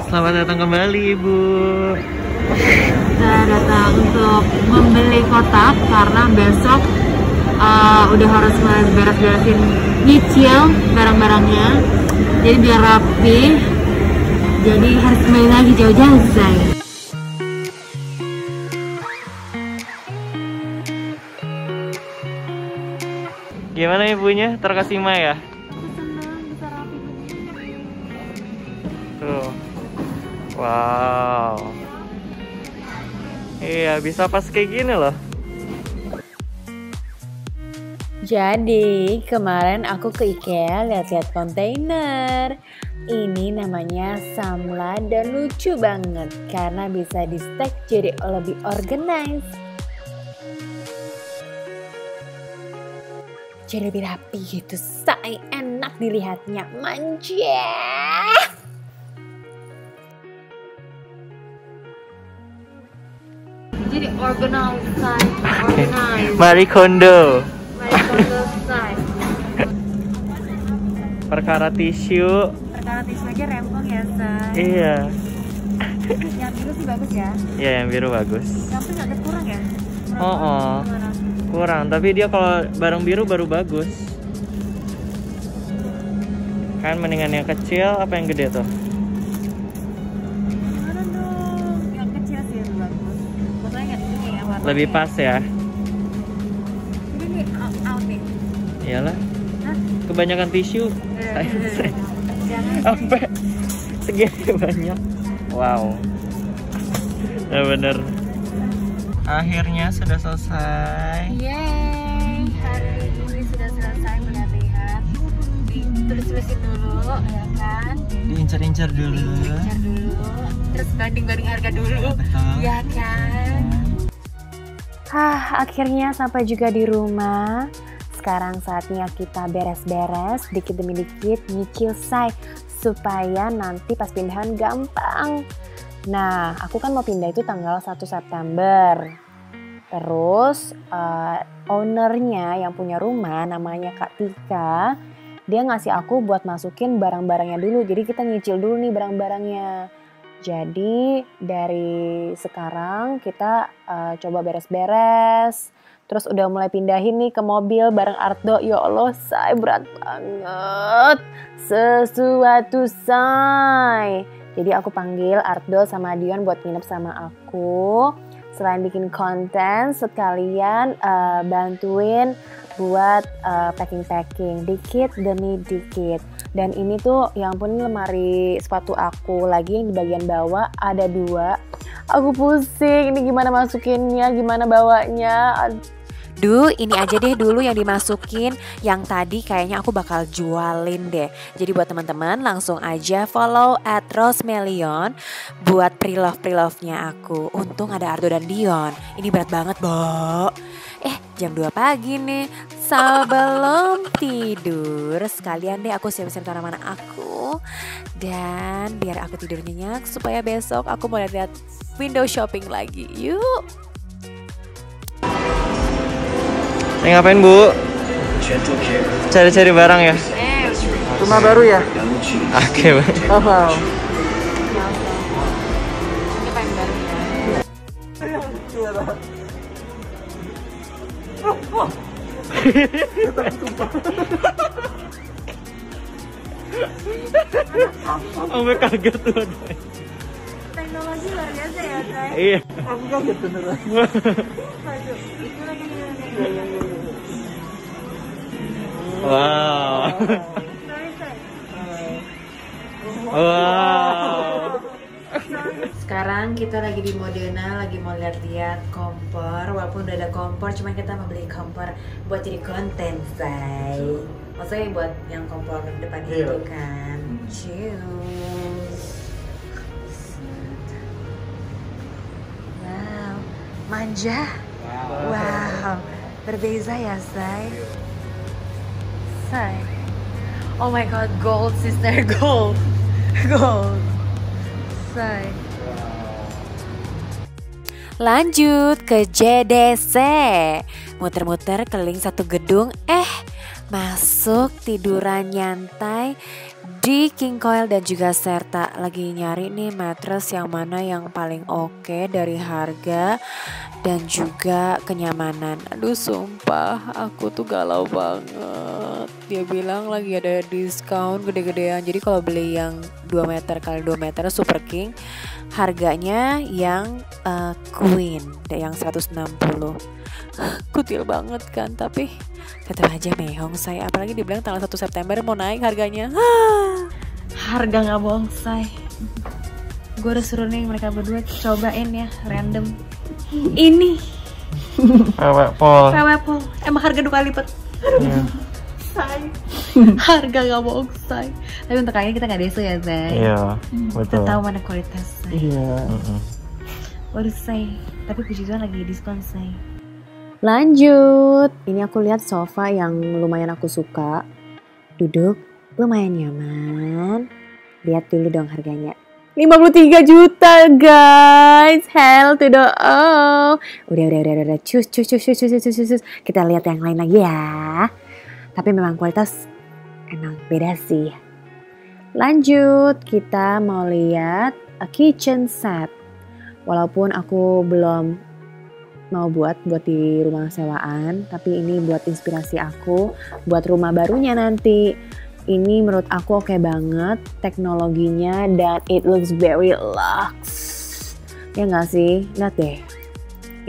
Selamat datang kembali, Ibu. Kita datang untuk membeli kotak karena besok udah harus beres-beresin nyicil barang-barangnya. Jadi biar rapi. Jadi harus kembali lagi jauh-jauh, say. Gimana ibunya? Terkesima ya? Senang bisa rapi begini. Tuh. Wow. Iya, bisa pas kayak gini loh. Jadi kemarin aku ke IKEA lihat-lihat kontainer. Ini namanya Samla dan lucu banget karena bisa di stack jadi lebih organized. Jadi lebih rapi gitu, say, enak dilihatnya, manja. Jadi organized, say, organized. Marie Kondo. Say. Perkara tisu. Perkara tisu aja rempong ya, say. Iya. Yang biru sih bagus ya. Iya, yang biru bagus. Yang pink agak kurang ya. Oh. Kurang, tapi dia kalau barang biru baru bagus. Kan mendingan yang kecil apa yang gede tuh? Gimana dong? Yang kecil sih lebih bagus. Pokoknya ini ya warnanya. Lebih pas ya. Ini nih out nih. Iyalah. Hah? Kebanyakan tisu. Jangan. Sampai segini banyak. Wow. Ya bener. Akhirnya sudah selesai. Yeay, hari ini sudah selesai melihat-lihat. Ditulis-tulisin dulu, ya kan? Diincar-incar dulu. Diincar dulu. Terus banding-banding harga dulu, Betul. ya kan? Akhirnya sampai juga di rumah. Sekarang saatnya kita beres-beres, dikit demi dikit, nyicil say, supaya nanti pas pindahan gampang. Nah, aku kan mau pindah itu tanggal 1 September. Terus ownernya yang punya rumah namanya Kak Tika, dia ngasih aku buat masukin barang-barangnya dulu. Jadi kita nyicil dulu nih barang-barangnya. Jadi dari sekarang kita coba beres-beres. Terus udah mulai pindahin nih ke mobil bareng Ardo. Ya Allah, say, berat banget. Sesuatu, say. Jadi aku panggil Ardo sama Dion buat nginep sama aku. Selain bikin konten, sekalian bantuin buat packing-packing. Dikit demi dikit. Dan ini tuh, yang ampun, lemari sepatu aku. Lagi yang di bagian bawah ada 2. Aku pusing, ini gimana masukinnya, gimana bawanya. Duh, ini aja deh dulu yang dimasukin. Yang tadi kayaknya aku bakal jualin deh. Jadi buat teman-teman langsung aja follow @rosmelion buat pre-love-nya aku. Untung ada Ardo dan Dion. Ini berat banget, Bo. Jam 2 pagi nih. Sebelum tidur, sekalian deh aku siap-siap tanaman aku. Dan biar aku tidur nyenyak supaya besok aku mau lihat window shopping lagi. Yuk. Ngapain, Bu? Cari-cari barang ya? Rumah baru ya? Oke, Bu. Oh, wow. Ini paling baru Sampai kaget tuh. Teknologi luar biasa ya, Say. Iya. Aku kaget beneran. Itu lagi. Wow. Wow. Sekarang kita lagi di Modena, lagi mau lihat-lihat kompor. Walaupun udah ada kompor, cuma kita mau beli kompor buat jadi konten, say. Maksudnya buat yang kompor depan itu kan. Cheers. Wow, manja. Wow, berbeza ya, say. Say. Oh my god, gold, sister, gold. Gold. Say. Lanjut ke JDC. Muter-muter keliling satu gedung, Masuk tiduran nyantai di King Coil dan juga Serta. Lagi nyari nih mattress yang mana yang paling oke dari harga dan juga kenyamanan. Aduh sumpah aku tuh galau banget. Dia bilang lagi ada diskon gede-gedean. Jadi kalau beli yang 2 meter kali 2 meter Super King harganya yang Queen yang 160. Kutil banget kan, tapi tetap aja mehong saya. Apalagi dibilang tanggal 1 September mau naik harganya. Harga nggak bohong say. Gue udah suruh nih mereka berdua cobain ya random. Ini Pol. PW Pol. Emang harga 2 kali lipat. Iya. Say. Harga nggak bohong say. Tapi untuk kali ini kita nggak desu ya say. Iya, Kita betul. tahu mana kualitas say. Iya. Waduh say. Tapi puji Tuhan lagi diskon say. Lanjut, ini aku lihat sofa yang lumayan aku suka. Duduk lumayan nyaman. Lihat dulu dong harganya. 53 juta guys. Hell to the oh. Udah. Cus. Kita lihat yang lain lagi ya. Tapi memang kualitas emang beda sih. Lanjut, kita mau lihat a kitchen set. Walaupun aku belum mau buat di rumah sewaan, tapi ini buat inspirasi aku buat rumah barunya nanti. Ini menurut aku oke banget teknologinya dan it looks very luxe. Ya nggak sih? Lihat deh.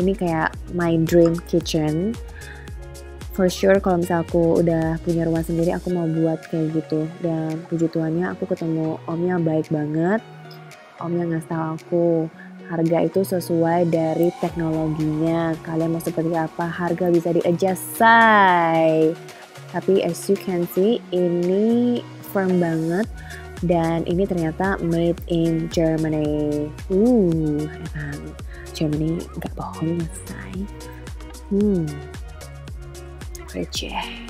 Ini kayak my dream kitchen. For sure kalau misalnya aku udah punya rumah sendiri aku mau buat kayak gitu. Dan puji Tuhannya aku ketemu omnya baik banget. Omnya ngasih tahu aku harga itu sesuai dari teknologinya. Kalian mau seperti apa, harga bisa di-adjust say. Tapi as you can see, ini firm banget. Dan ini ternyata made in Germany. Emang Germany gak bohong ya say. Receh.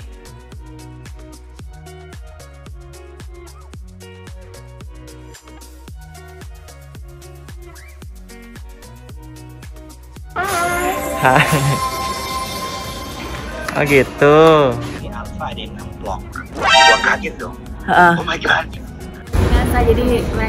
Oh gitu. Ini Alfa ada yang nemplok. Gua kaget dong. Oh my god. Biasa jadi mereka